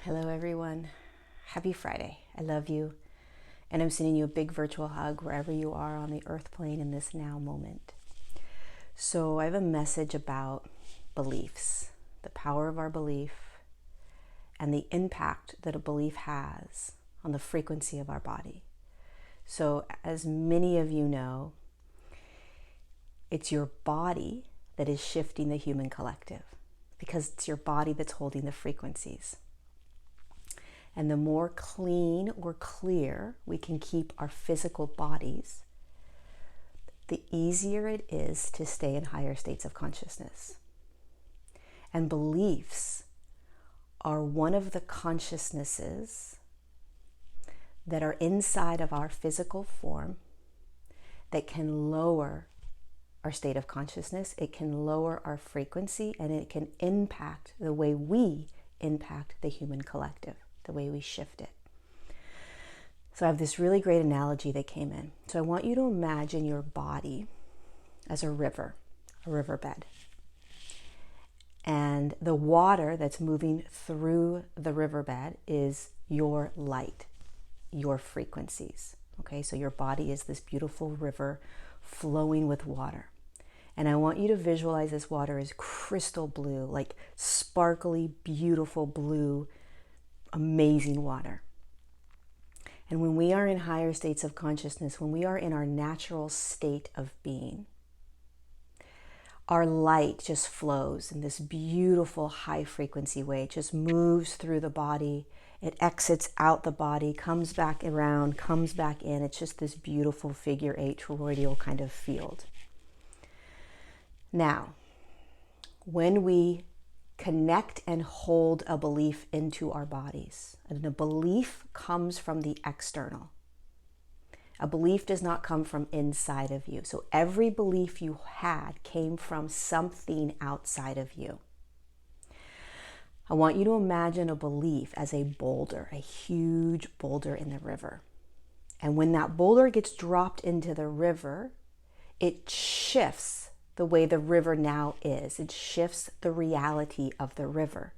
Hello, everyone. Happy Friday. I love you. And I'm sending you a big virtual hug wherever you are on the earth plane in this now moment. So, I have a message about beliefs, the power of our belief, and the impact that a belief has on the frequency of our body. So, as many of you know, it's your body that is shifting the human collective because it's your body that's holding the frequencies. And the more clean or clear we can keep our physical bodies, the easier it is to stay in higher states of consciousness. And beliefs are one of the consciousnesses that are inside of our physical form that can lower our state of consciousness, it can lower our frequency, and it can impact the way we impact the human collective, the way we shift it. So I have this really great analogy that came in. So I want you to imagine your body as a riverbed. And the water that's moving through the riverbed is your light, your frequencies. Okay, so your body is this beautiful river flowing with water. And I want you to visualize this water as crystal blue, like sparkly, beautiful blue, amazing water. And when we are in higher states of consciousness, when we are in our natural state of being, our light just flows in this beautiful high frequency way. It just moves through the body. It exits out the body, comes back around, comes back in. It's just this beautiful figure 8 toroidal kind of field. Now, when we connect and hold a belief into our bodies, and a belief comes from the external. A belief does not come from inside of you. So every belief you had came from something outside of you. I want you to imagine a belief as a boulder, a huge boulder in the river. And when that boulder gets dropped into the river, it shifts the way the river now is. It shifts the reality of the river.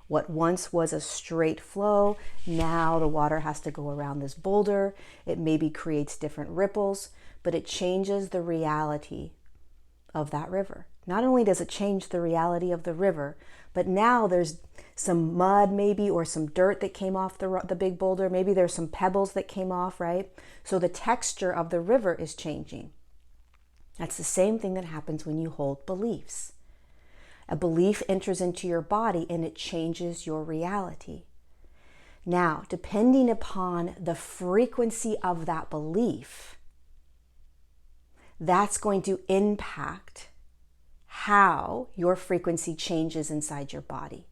What once was a straight flow, now the water has to go around this boulder. It maybe creates different ripples, but it changes the reality of that river. Not only does it change the reality of the river, but now there's some mud maybe, or some dirt that came off the big boulder. Maybe there's some pebbles that came off, right? So the texture of the river is changing. That's the same thing that happens when you hold beliefs. A belief enters into your body and it changes your reality. Now, depending upon the frequency of that belief, that's going to impact how your frequency changes inside your body.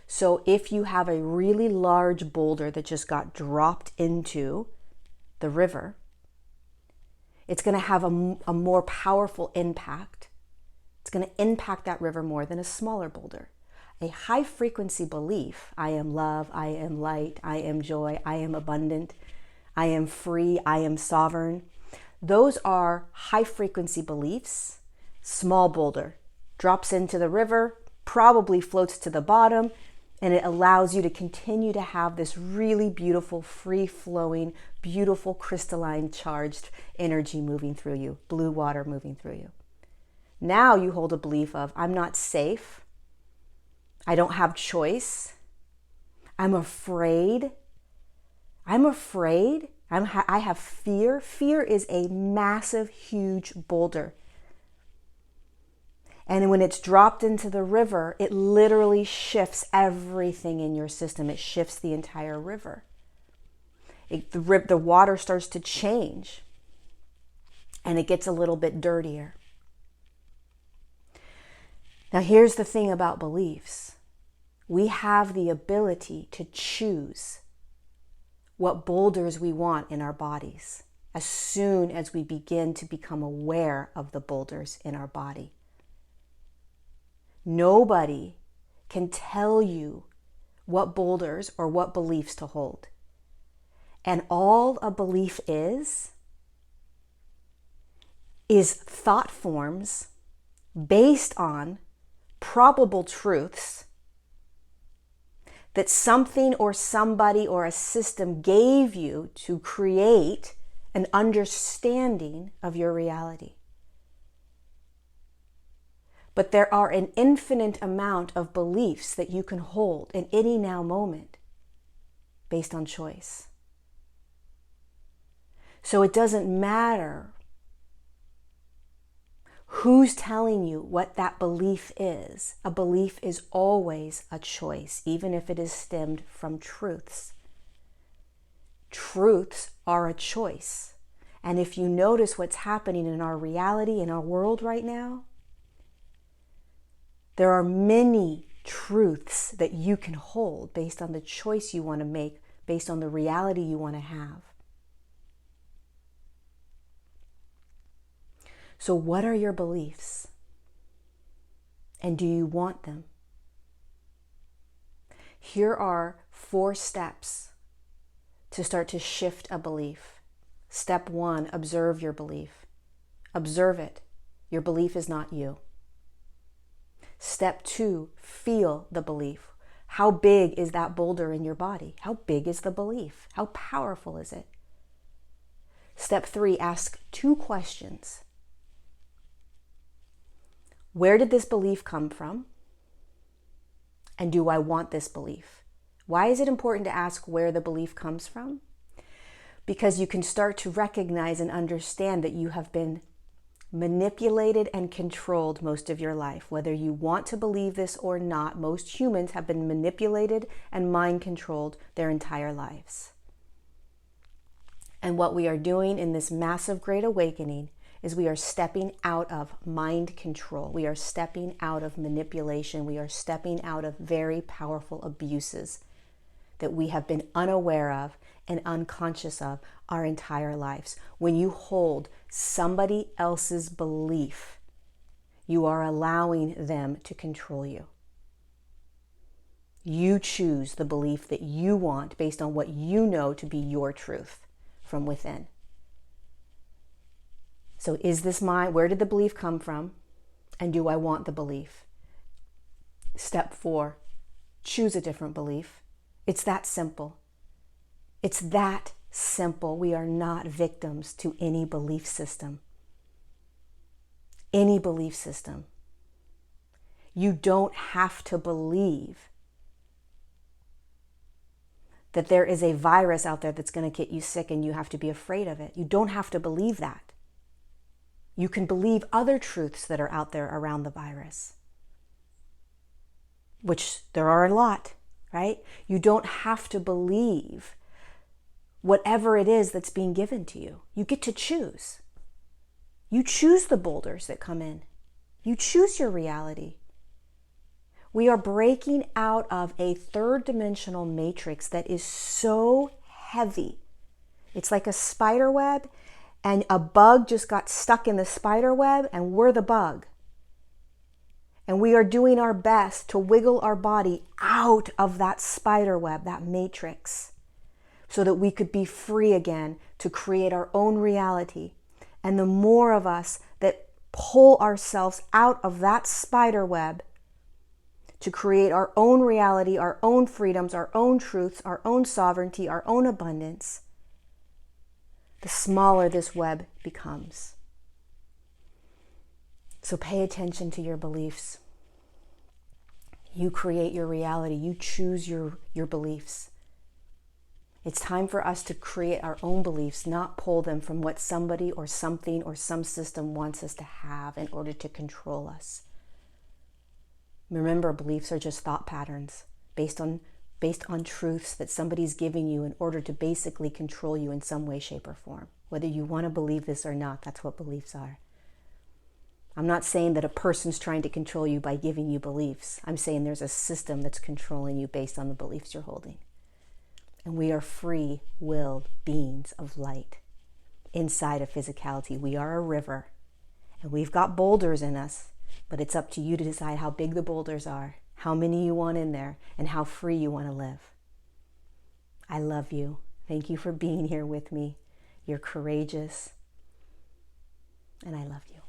So if you have a really large boulder that just got dropped into the river, it's going to have a more powerful impact. It's going to impact that river more than a smaller boulder. A high frequency belief, I am love, I am light, I am joy, I am abundant, I am free, I am sovereign. Those are high frequency beliefs. Small boulder drops into the river, probably floats to the bottom, and it allows you to continue to have this really beautiful, free-flowing, beautiful, crystalline, charged energy moving through you, blue water moving through you. Now you hold a belief of, I'm not safe, I don't have choice, I'm afraid, I have fear. Fear is a massive, huge boulder. And when it's dropped into the river, it literally shifts everything in your system. It shifts the entire river. The water starts to change, and it gets a little bit dirtier. Now, here's the thing about beliefs. We have the ability to choose what boulders we want in our bodies as soon as we begin to become aware of the boulders in our body. Nobody can tell you what boulders or what beliefs to hold. And all a belief is thought forms based on probable truths that something or somebody or a system gave you to create an understanding of your reality. But there are an infinite amount of beliefs that you can hold in any now moment based on choice. So it doesn't matter who's telling you what that belief is. A belief is always a choice, even if it is stemmed from truths. Truths are a choice. And if you notice what's happening in our reality, in our world right now, there are many truths that you can hold based on the choice you want to make, based on the reality you want to have. So what are your beliefs? And do you want them? Here are 4 steps to start to shift a belief. Step 1, observe your belief. Observe it. Your belief is not you. Step 2, feel the belief. How big is that boulder in your body? How big is the belief? How powerful is it? Step 3, ask 2 questions. Where did this belief come from? And do I want this belief? Why is it important to ask where the belief comes from? Because you can start to recognize and understand that you have been manipulated and controlled most of your life. Whether you want to believe this or not, most humans have been manipulated and mind controlled their entire lives. And what we are doing in this massive great awakening is we are stepping out of mind control. We are stepping out of manipulation. We are stepping out of very powerful abuses that we have been unaware of and unconscious of our entire lives. When you hold somebody else's belief, you are allowing them to control you. You choose the belief that you want based on what you know to be your truth from within. So is this mine? Where did the belief come from? And do I want the belief? Step 4, choose a different belief. It's that simple. It's that simple. We are not victims to any belief system. Any belief system. You don't have to believe that there is a virus out there that's going to get you sick and you have to be afraid of it. You don't have to believe that. You can believe other truths that are out there around the virus, which there are a lot, right? You don't have to believe whatever it is that's being given to you. You get to choose. You choose the boulders that come in. You choose your reality. We are breaking out of a third-dimensional matrix that is so heavy. It's like a spider web, and a bug just got stuck in the spider web, and we're the bug. And we are doing our best to wiggle our body out of that spider web, that matrix, so that we could be free again to create our own reality. And the more of us that pull ourselves out of that spider web to create our own reality, our own freedoms, our own truths, our own sovereignty, our own abundance, the smaller this web becomes. So pay attention to your beliefs. You create your reality. You choose your beliefs. It's time for us to create our own beliefs, not pull them from what somebody or something or some system wants us to have in order to control us. Remember, beliefs are just thought patterns based on truths that somebody's giving you in order to basically control you in some way, shape, or form. Whether you want to believe this or not, that's what beliefs are. I'm not saying that a person's trying to control you by giving you beliefs. I'm saying there's a system that's controlling you based on the beliefs you're holding. And we are free-willed beings of light inside of physicality. We are a river, and we've got boulders in us, but it's up to you to decide how big the boulders are, how many you want in there, and how free you want to live. I love you. Thank you for being here with me. You're courageous, and I love you.